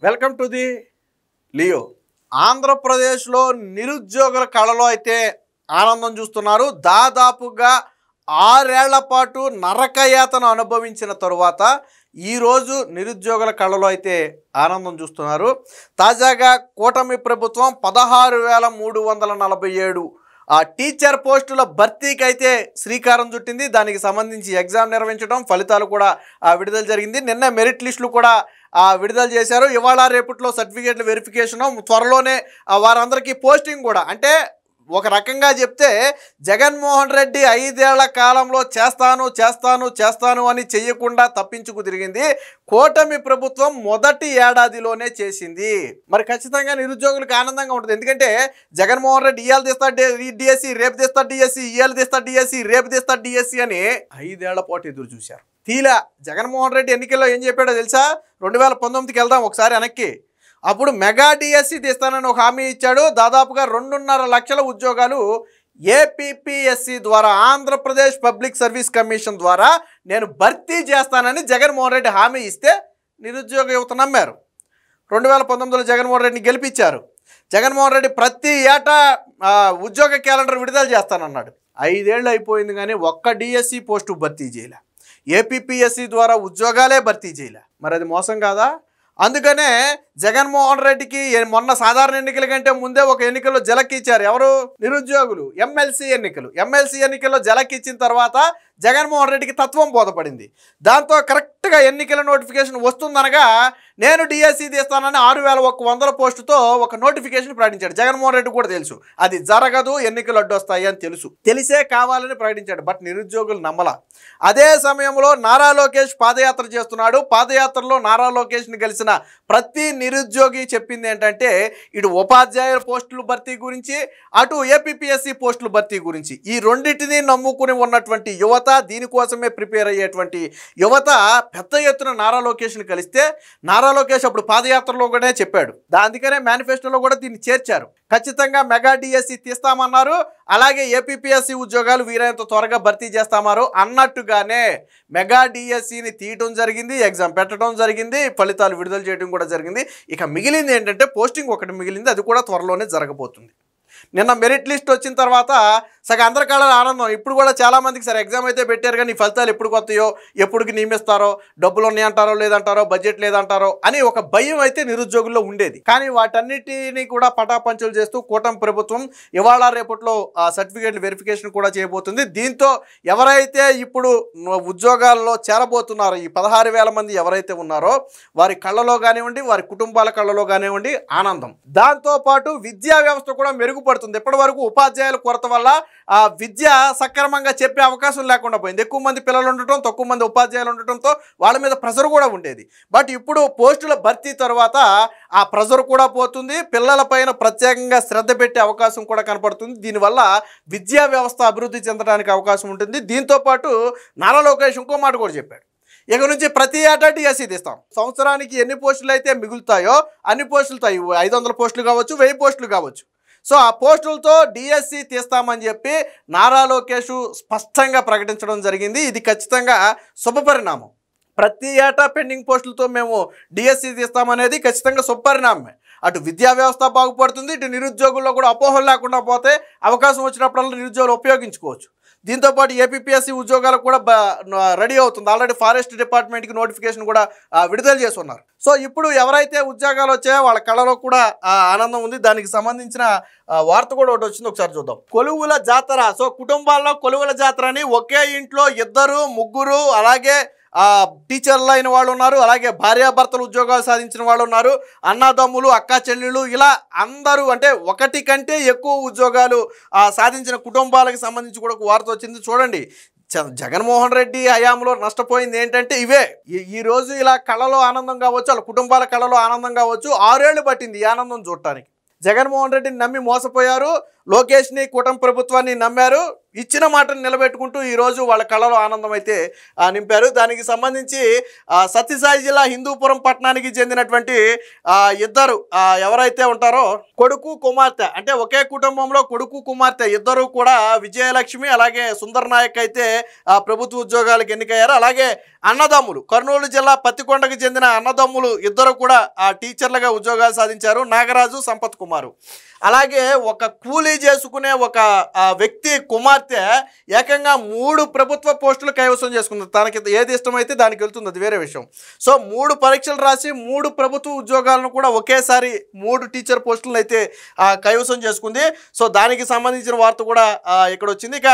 Welcome to the Leo. ఆంధ్రప్రదేశ్లో నిరుద్యోగుల కళలో అయితే ఆనందం చూస్తున్నారు. దాదాపుగా 6 ఏళ్ల పాటు నరకయాతన అనుభవించిన తరువాత ఈరోజు నిరుద్యోగుల కళలో అయితే ఆనందం చూస్తున్నారు. తాజాగా కూటమి ప్రభుత్వం 16,347 టీచర్ పోస్టుల భర్తీకి అయితే శ్రీకారం చుట్టింది. దానికి సంబంధించి ఎగ్జామ్ నిర్వహించడం, ఫలితాలు కూడా విడుదల జరిగింది. నిన్న మెరిట్ లిస్టులు కూడా విడుదల చేశారు. ఇవాళ రేపట్లో సర్టిఫికేట్ల వెరిఫికేషను, త్వరలోనే వారందరికీ పోస్టింగ్ కూడా. అంటే ఒక రకంగా చెప్తే జగన్మోహన్ రెడ్డి 5 ఏళ్ల కాలంలో చేస్తాను అని చెయ్యకుండా తప్పించుకు తిరిగింది కూటమి ప్రభుత్వం మొదటి ఏడాదిలోనే చేసింది. మరి ఖచ్చితంగా నిరుద్యోగులకు ఆనందంగా ఉంటుంది. ఎందుకంటే జగన్మోహన్ రెడ్డి ఇవాళ తీస్తాడు డిఎస్సి, రేపు తీస్తాడు డిఎస్సి, ఇవాళ తీస్తాడు డిఎస్సి, రేపు తీస్తాడు డిఎస్సి అని 5 ఏళ్ల పాటు ఎదురు చూశారు. తీలా జగన్మోహన్ రెడ్డి ఎన్నికల్లో ఏం చెప్పాడో తెలుసా? 2019కి వెళ్దాం ఒకసారి వెనక్కి. అప్పుడు మెగా డిఎస్సి తీస్తానని ఒక హామీ ఇచ్చాడు. దాదాపుగా 2.5 లక్షల ఉద్యోగాలు ఏపీపీఎస్సి ద్వారా, ఆంధ్రప్రదేశ్ పబ్లిక్ సర్వీస్ కమిషన్ ద్వారా నేను భర్తీ చేస్తానని జగన్మోహన్ రెడ్డి హామీ ఇస్తే నిరుద్యోగ యువత నమ్మారు. 2019లో జగన్మోహన్ రెడ్డిని గెలిపించారు. జగన్మోహన్ రెడ్డి ప్రతి ఏటా ఉద్యోగ క్యాలెండర్ విడుదల చేస్తానన్నాడు. 5 ఏళ్ళు అయిపోయింది కానీ ఒక్క డిఎస్సి పోస్టు భర్తీ చేయలే. ఏపీపీఎస్సి ద్వారా ఉద్యోగాలే భర్తీ చేయలే. మరి అది మోసం కాదా? అందుకనే జగన్మోహన్ రెడ్డికి మొన్న సాధారణ ఎన్నికల కంటే ముందే ఒక ఎన్నికల్లో జలకిచ్చారు. ఎవరు? నిరుద్యోగులు. ఎమ్మెల్సీ ఎన్నికల్లో జలకిచ్చిన తర్వాత జగన్మోహన్ రెడ్డికి తత్వం బోధపడింది. దాంతో కరెక్ట్గా ఎన్నికల నోటిఫికేషన్ వస్తుందనగా నేను డిఎస్సి తీస్తానని 6,100 పోస్టుతో ఒక నోటిఫికేషన్ ప్రకటించాడు. జగన్మోహన్ రెడ్డి కూడా తెలుసు అది జరగదు, ఎన్నికలు అడ్డొస్తాయి అని తెలిసే కావాలని ప్రకటించాడు. బట్ నిరుద్యోగులు నమ్మలా. అదే సమయంలో నారా లోకేష్ పాదయాత్ర చేస్తున్నాడు. పాదయాత్రలో నారా లోకేష్ని కలిసిన ప్రతి నిరుద్యోగి చెప్పింది ఏంటంటే ఇటు ఉపాధ్యాయుల పోస్టుల భర్తీ గురించి, అటు ఏపీపీఎస్సి పోస్టుల భర్తీ గురించి. ఈ రెండింటినీ నమ్ముకుని ఉన్నటువంటి యువత, దీనికోసమే ప్రిపేర్ అయ్యేటువంటి యువత పెద్ద ఎత్తున నారా లోకేష్ని కలిస్తే నారా లోకేష్ అప్పుడు పాదయాత్రలో కూడా చెప్పాడు. అందుకనే మేనిఫెస్టోలో కూడా దీన్ని చేర్చారు. ఖచ్చితంగా మెగా డిఎస్సి తీస్తామన్నారు. అలాగే ఏపీపీఎస్సి ఉద్యోగాలు వీరైనంత త్వరగా భర్తీ చేస్తామారు అన్నట్టుగానే మెగా డిఎస్సిని తీయటం జరిగింది, ఎగ్జామ్ పెట్టడం జరిగింది, ఫలితాలు విడుదల చేయడం కూడా జరిగింది. ఇక మిగిలింది ఏంటంటే పోస్టింగ్ ఒకటి మిగిలింది. అది కూడా త్వరలోనే జరగబోతుంది. నిన్న మెరిట్ లిస్ట్ వచ్చిన తర్వాత సగం అందరి కాళ్ళ ఆనందం. ఇప్పుడు కూడా చాలామందికి సరే ఎగ్జామ్ అయితే పెట్టారు కానీ ఈ ఫలితాలు ఎప్పుడు కొత్తయో, ఎప్పుడుకి నియమిస్తారో, డబ్బులు ఉన్నాయంటారో లేదంటారో, బడ్జెట్ లేదంటారో అని ఒక భయం అయితే నిరుద్యోగుల్లో ఉండేది. కానీ వాటన్నిటినీ కూడా పటాపంచలు చేస్తూ కూటమి ప్రభుత్వం ఇవాళ రేపట్లో సర్టిఫికేట్ల వెరిఫికేషన్ కూడా చేయబోతుంది. దీంతో ఎవరైతే ఇప్పుడు ఉద్యోగాల్లో చేరబోతున్నారో, ఈ 16,000 మంది ఎవరైతే ఉన్నారో వారి కళ్ళలో కానివ్వండి, వారి కుటుంబాల కళ్ళలో కానివ్వండి ఆనందం. దాంతోపాటు విద్యా వ్యవస్థ కూడా మెరుగుపడుతుంది. ఇప్పటి వరకు ఉపాధ్యాయుల కొరత వల్ల విద్య సక్రమంగా చెప్పే అవకాశం లేకుండా పోయింది. ఎక్కువ మంది పిల్లలు ఉండటం, తక్కువ మంది ఉపాధ్యాయులు ఉండటంతో వాళ్ళ మీద ప్రెషర్ కూడా ఉండేది. బట్ ఇప్పుడు పోస్టుల భర్తీ తర్వాత ఆ ప్రెషర్ కూడా పోతుంది. పిల్లలపైన ప్రత్యేకంగా శ్రద్ధ పెట్టే అవకాశం కూడా కనపడుతుంది. దీనివల్ల విద్యా వ్యవస్థ అభివృద్ధి చెందడానికి అవకాశం ఉంటుంది. దీంతోపాటు నారా లోకేష్ ఇంకో మాట కూడా చెప్పాడు. ఇక నుంచి ప్రతి ఏటా డిఎస్సి తీస్తాం. సంవత్సరానికి ఎన్ని పోస్టులు అయితే మిగులుతాయో అన్ని పోస్టులతో 500 పోస్టులు కావచ్చు, 1000 పోస్టులు కావచ్చు. సో ఆ పోస్టులతో డిఎస్సి తీస్తామని చెప్పి నారా లోకేష్ స్పష్టంగా ప్రకటించడం జరిగింది. ఇది ఖచ్చితంగా శుభపరిణామం. ప్రతి ఏటా పెండింగ్ పోస్టులతో మేము డిఎస్సి తీస్తామనేది ఖచ్చితంగా శుభపరిణామమే. అటు విద్యా వ్యవస్థ బాగుపడుతుంది, ఇటు నిరుద్యోగుల్లో కూడా అపోహలు లేకుండా పోతే అవకాశం వచ్చినప్పుడల్లా నిరుద్యోగులు ఉపయోగించుకోవచ్చు. దీంతోపాటు ఏపీపీఎస్సి ఉద్యోగాలకు కూడా రెడీ అవుతుంది. ఆల్రెడీ ఫారెస్ట్ డిపార్ట్మెంట్కి నోటిఫికేషన్ కూడా విడుదల చేసి ఉన్నారు. సో ఇప్పుడు ఎవరైతే ఉద్యోగాలు వచ్చాయో వాళ్ళ కళలో కూడా ఆనందం ఉంది. దానికి సంబంధించిన వార్త కూడా ఒకటి వచ్చింది, ఒకసారి చూద్దాం. కొలువుల జాతర. సో కుటుంబాల్లో కొలువుల జాతర అని ఒకే ఇంట్లో 2, 3 అలాగే టీచర్లు అయిన వాళ్ళు ఉన్నారు, అలాగే భార్యాభర్తలు ఉద్యోగాలు సాధించిన వాళ్ళు ఉన్నారు, అన్నదమ్ములు, అక్క చెల్లెళ్ళు, ఇలా అందరూ అంటే ఒకటి కంటే ఎక్కువ ఉద్యోగాలు సాధించిన కుటుంబాలకు సంబంధించి కూడా ఒక వార్త వచ్చింది. చూడండి, జగన్మోహన్ రెడ్డి హయాంలో నష్టపోయింది ఏంటంటే ఇవే. ఈరోజు ఇలా కళలో ఆనందం కావచ్చు, వాళ్ళ కుటుంబాల కళలో ఆనందం కావచ్చు. 6 ఏళ్ళు పట్టింది ఈ ఆనందం చూడటానికి. జగన్మోహన్ రెడ్డిని నమ్మి మోసపోయారు. లోకేష్ని కూటమి ప్రభుత్వాన్ని నమ్మారు. ఇచ్చిన మాటను నిలబెట్టుకుంటూ ఈరోజు వాళ్ళ కళలో ఆనందం అయితే నింపారు. దానికి సంబంధించి సత్యసాయి జిల్లా హిందూపురం పట్టణానికి చెందినటువంటి ఇద్దరు ఎవరైతే ఉంటారో కొడుకు కుమార్తె, అంటే ఒకే కుటుంబంలో కొడుకు కుమార్తె ఇద్దరు కూడా విజయలక్ష్మి అలాగే సుందర్ నాయక్ అయితే ప్రభుత్వ ఉద్యోగాలకు ఎన్నికయ్యారు. అలాగే అన్నదమ్ములు కర్నూలు జిల్లా పత్తికొండకు చెందిన అన్నదమ్ములు ఇద్దరు కూడా టీచర్లుగా ఉద్యోగాలు సాధించారు, నాగరాజు సంపత్ కుమారు. అలాగే ఒక కూలీ చేసుకునే ఒక వ్యక్తి కుమార్తె ఏకంగా 3 ప్రభుత్వ పోస్టులు కైవసం చేసుకుంది. తనకి ఏది ఇష్టమైతే దానికి వెళ్తుంది, అది వేరే విషయం. సో 3 పరీక్షలు రాసి 3 ప్రభుత్వ ఉద్యోగాలను కూడా ఒకేసారి 3 టీచర్ పోస్టులను అయితే కైవసం చేసుకుంది. సో దానికి సంబంధించిన వార్త కూడా ఇక్కడ వచ్చింది. ఇక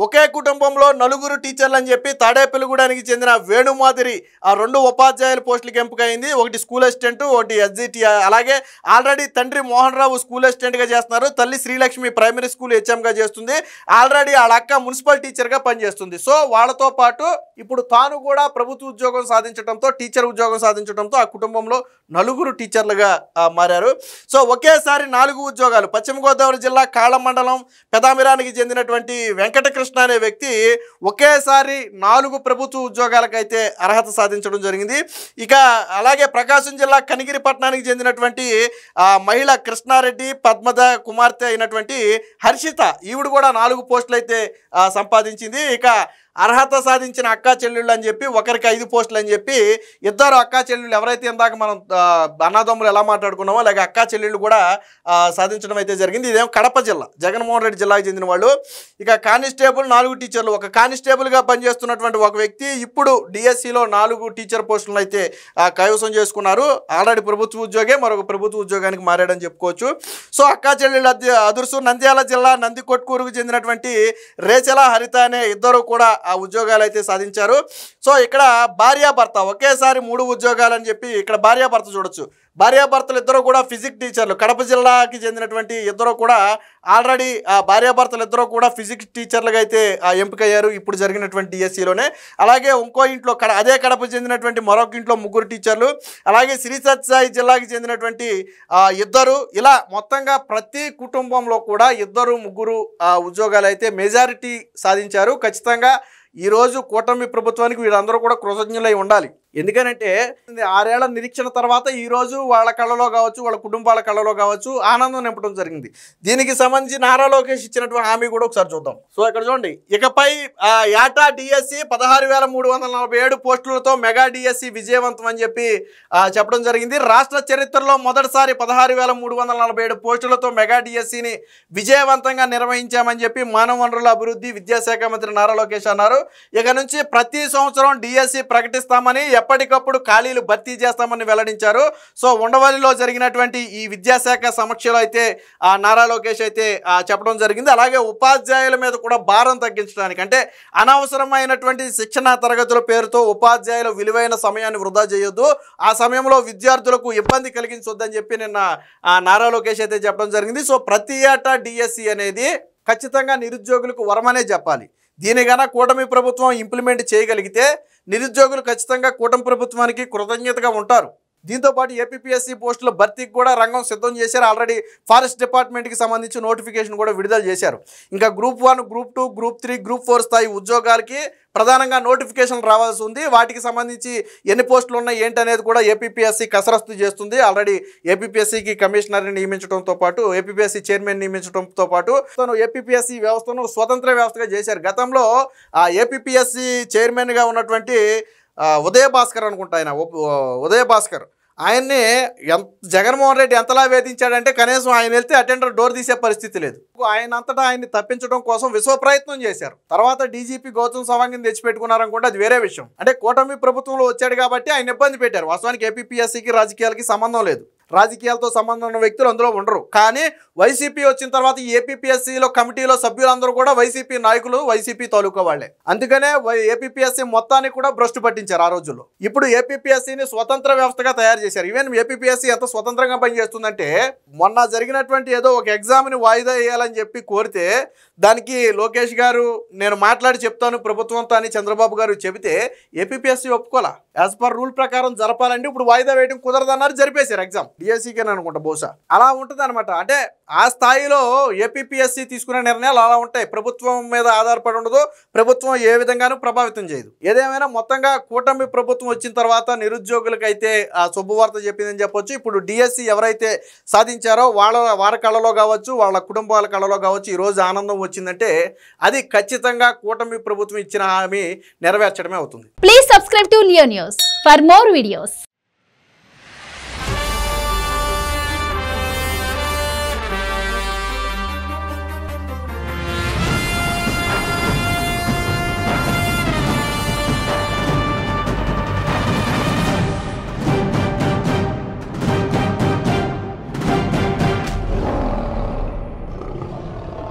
ఒకే కుటుంబంలో 4 టీచర్లు అని చెప్పి తాడేపల్లిగూడానికి చెందిన వేణుమాదిరి 2 ఉపాధ్యాయుల పోస్టులకు ఎంపికైంది. ఒకటి స్కూల్ అసిస్టెంట్, ఒకటి ఎస్జిటి. అలాగే ఆల్రెడీ తండ్రి మోహన్ రావు స్కూల్ అసిస్టెంట్గా చేస్తున్నారు, తల్లి శ్రీలక్ష్మి ప్రైమరీ స్కూల్ హెచ్ఎంగా చేస్తుంది, ఆల్రెడీ వాళ్ళ అక్క మున్సిపల్ టీచర్గా పనిచేస్తుంది. సో వాళ్ళతో పాటు ఇప్పుడు తాను కూడా ప్రభుత్వ ఉద్యోగం సాధించడంతో, టీచర్ ఉద్యోగం సాధించడంతో ఆ కుటుంబంలో 4 టీచర్లుగా మారారు. సో ఒకేసారి 4 ఉద్యోగాలు. పశ్చిమ గోదావరి జిల్లా కాళం మండలం పెదామిరానికి చెందినటువంటి వెంకటకృష్ణ అనే వ్యక్తి ఒకేసారి 4 ప్రభుత్వ ఉద్యోగాలకైతే అర్హత సాధించడం జరిగింది. ఇక అలాగే ప్రకాశం జిల్లా కనిగిరి పట్టణానికి చెందినటువంటి మహిళ కృష్ణారెడ్డి పద్మద కుమార్తె అయినటువంటి హర్షిత, ఈవిడ కూడా 4 పోస్టులు అయితే సంపాదించింది. ఇక అర్హత సాధించిన అక్కా చెల్లెళ్ళు అని చెప్పి ఒకరికి 5 పోస్టులు అని చెప్పి ఇద్దరు అక్కా చెల్లెళ్ళు ఎవరైతే ఇందాక మనం అన్నదమ్ములు ఎలా మాట్లాడుకున్నామో అలాగే అక్కా చెల్లెళ్ళు కూడా సాధించడం అయితే జరిగింది. ఇదేమో కడప జిల్లా జగన్మోహన్ రెడ్డి జిల్లాకు చెందిన వాళ్ళు. ఇక కానిస్టేబుల్ 4 టీచర్లు, ఒక కానిస్టేబుల్గా పనిచేస్తున్నటువంటి ఒక వ్యక్తి ఇప్పుడు డిఎస్సిలో 4 టీచర్ పోస్టులను అయితే కైవసం చేసుకున్నారు. ఆల్రెడీ ప్రభుత్వ ఉద్యోగే మరొక ప్రభుత్వ ఉద్యోగానికి మారాడని చెప్పుకోవచ్చు. సో అక్కా చెల్లెళ్ళు అదుర్సు నంద్యాల జిల్లా నందికొట్కూరుకు చెందినటువంటి రేచల హరిత అనే ఇద్దరు కూడా ఆ ఉద్యోగాలు అయితే సాధించారు. సో ఇక్కడ భార్యాభర్త ఒకేసారి 3 ఉద్యోగాలు అని చెప్పి ఇక్కడ భార్యాభర్త చూడొచ్చు. భార్యాభర్తలు ఇద్దరు కూడా ఫిజిక్స్ టీచర్లు, కడప జిల్లాకి చెందినటువంటి ఇద్దరు కూడా ఆల్రెడీ భార్యాభర్తలు ఇద్దరు కూడా ఫిజిక్స్ టీచర్లుగా అయితే ఎంపికయ్యారు ఇప్పుడు జరిగినటువంటి డిఎస్సిలోనే. అలాగే ఇంకో ఇంట్లో అదే కడప చెందినటువంటి మరొక ఇంట్లో 3 టీచర్లు, అలాగే శ్రీ సత్యసాయి జిల్లాకి చెందినటువంటి ఇద్దరు, ఇలా మొత్తంగా ప్రతి కుటుంబంలో కూడా 2-3 ఉద్యోగాలు అయితే మెజారిటీ సాధించారు. ఖచ్చితంగా ఈరోజు కూటమి ప్రభుత్వానికి వీళ్ళందరూ కూడా కృతజ్ఞులై ఉండాలి. ఎందుకనంటే 6 ఏళ్ల నిరీక్షణ తర్వాత ఈరోజు వాళ్ళ కళ్ళలో కావచ్చు, వాళ్ళ కుటుంబాల కళ్ళలో కావచ్చు ఆనందం నింపడం జరిగింది. దీనికి సంబంధించి నారా లోకేష్ ఇచ్చినటువంటి హామీ కూడా ఒకసారి చూద్దాం. సో ఇక్కడ చూడండి, ఇకపై ఏటా డిఎస్సి 16,347 పోస్టులతో మెగా డిఎస్సి విజయవంతం అని చెప్పి చెప్పడం జరిగింది. రాష్ట్ర చరిత్రలో మొదటిసారి 16,347 పోస్టులతో మెగా డిఎస్సిని విజయవంతంగా నిర్వహించామని చెప్పి మానవ వనరుల అభివృద్ధి విద్యాశాఖ మంత్రి నారా లోకేష్ అన్నారు. ఇక నుంచి ప్రతి సంవత్సరం డిఎస్సి ప్రకటిస్తామని, ఎప్పటికప్పుడు ఖాళీలు భర్తీ చేస్తామని వెల్లడించారు. సో ఉండవల్లిలో జరిగినటువంటి ఈ విద్యాశాఖ సమీక్షలో అయితే నారా లోకేష్ అయితే చెప్పడం జరిగింది. అలాగే ఉపాధ్యాయుల మీద కూడా భారం తగ్గించడానికి, అంటే అనవసరమైనటువంటి శిక్షణ తరగతుల పేరుతో ఉపాధ్యాయుల విలువైన సమయాన్ని వృధా చేయొద్దు, ఆ సమయంలో విద్యార్థులకు ఇబ్బంది కలిగించొద్దని చెప్పి నిన్న నారా లోకేష్ అయితే చెప్పడం జరిగింది. సో ప్రతి ఏటా డిఎస్సి అనేది ఖచ్చితంగా నిరుద్యోగులకు వరమనే చెప్పాలి. దీనికన్నా కూటమి ప్రభుత్వం ఇంప్లిమెంట్ చేయగలిగితే నిరుద్యోగులు ఖచ్చితంగా కూటమి ప్రభుత్వానికి కృతజ్ఞతగా ఉంటారు. దీంతోపాటు ఏపీపీఎస్సీ పోస్టుల భర్తీకి కూడా రంగం సిద్ధం చేశారు. ఆల్రెడీ ఫారెస్ట్ డిపార్ట్మెంట్కి సంబంధించి నోటిఫికేషన్ కూడా విడుదల చేశారు. ఇంకా గ్రూప్ 1, గ్రూప్ 2, గ్రూప్ 3, గ్రూప్ 4 స్థాయి ఉద్యోగాలకి ప్రధానంగా నోటిఫికేషన్ రావాల్సి ఉంది. వాటికి సంబంధించి ఎన్ని పోస్టులు ఉన్నాయి ఏంటి అనేది కూడా ఏపీపీఎస్సీ కసరత్తు చేస్తుంది. ఆల్రెడీ ఏపీపీఎస్సీకి కమిషనర్ని నియమించడంతో పాటు ఏపీపీఎస్సీ చైర్మన్ నియమించడంతో పాటు ఏపీపీఎస్సీ వ్యవస్థను స్వతంత్ర వ్యవస్థగా చేశారు. గతంలో ఏపీపీఎస్సీ చైర్మన్గా ఉన్నటువంటి ఉదయ భాస్కర్ అనుకుంటా, ఆయన ఉదయ భాస్కర్, ఆయన్ని జగన్మోహన్ రెడ్డి ఎంతలా వేధించాడంటే కనీసం ఆయన వెళ్తే అటెండర్ డోర్ తీసే పరిస్థితి లేదు. ఆయన అంతటా ఆయన్ని తప్పించడం కోసం విశ్వ ప్రయత్నం చేశారు. తర్వాత డీజీపీ గౌతమ్ సవాంగ్ని తెచ్చిపెట్టుకున్నారనుకుంటే అది వేరే విషయం. అంటే కూటమి ప్రభుత్వంలో వచ్చాడు కాబట్టి ఆయన ఇబ్బంది పెట్టారు. వాస్తవానికి ఏపీపీఎస్సీకి రాజకీయాలకి సంబంధం లేదు, రాజకీయాలతో సంబంధం ఉన్న వ్యక్తులు అందులో ఉండరు. కానీ వైసీపీ వచ్చిన తర్వాత ఈ ఏపీపీఎస్సీలో కమిటీలో సభ్యులందరూ కూడా వైసీపీ నాయకులు, వైసీపీ తాలూకా వాళ్లే. అందుకనే ఏపీపీఎస్సీ మొత్తాన్ని కూడా భ్రష్టు పట్టించారు ఆ రోజుల్లో. ఇప్పుడు ఏపీపీఎస్సీని స్వతంత్ర వ్యవస్థగా తయారు చేశారు. ఈవెన్ ఏపీపీఎస్సీ ఎంత స్వతంత్రంగా పనిచేస్తుందంటే మొన్న జరిగినటువంటి ఏదో ఒక ఎగ్జామ్ని వాయిదా వేయాలని చెప్పి కోరితే దానికి లోకేష్ గారు నేను మాట్లాడి చెప్తాను ప్రభుత్వంతో అని చంద్రబాబు గారు చెబితే ఏపీపీఎస్సీ ఒప్పుకోలా. యాజ్ పర్ రూల్ ప్రకారం జరపాలంటే ఇప్పుడు వాయిదా వేయడం కుదరదన్నారు, జరిపేశారు ఎగ్జామ్. డిఎస్సికే అనుకుంటా బహుశా అలా ఉంటుంది అనమాట. అంటే ఆ స్థాయిలో ఏపీపీఎస్సీ తీసుకునే నిర్ణయాలు అలా ఉంటాయి. ప్రభుత్వం మీద ఆధారపడి ఉండదు, ప్రభుత్వం ఏ విధంగానూ ప్రభావితం చేయదు. ఏదేమైనా మొత్తంగా కూటమి ప్రభుత్వం వచ్చిన తర్వాత నిరుద్యోగులకైతే ఆ శుభవార్త చెప్పిందని చెప్పొచ్చు. ఇప్పుడు డిఎస్సి ఎవరైతే సాధించారో వారి కళలో కావచ్చు, వాళ్ళ కుటుంబాల కళలో కావచ్చు ఈరోజు ఆనందం వచ్చిందంటే అది ఖచ్చితంగా కూటమి ప్రభుత్వం ఇచ్చిన హామీ నెరవేర్చడమే అవుతుంది. Please subscribe to Leo news for more videos.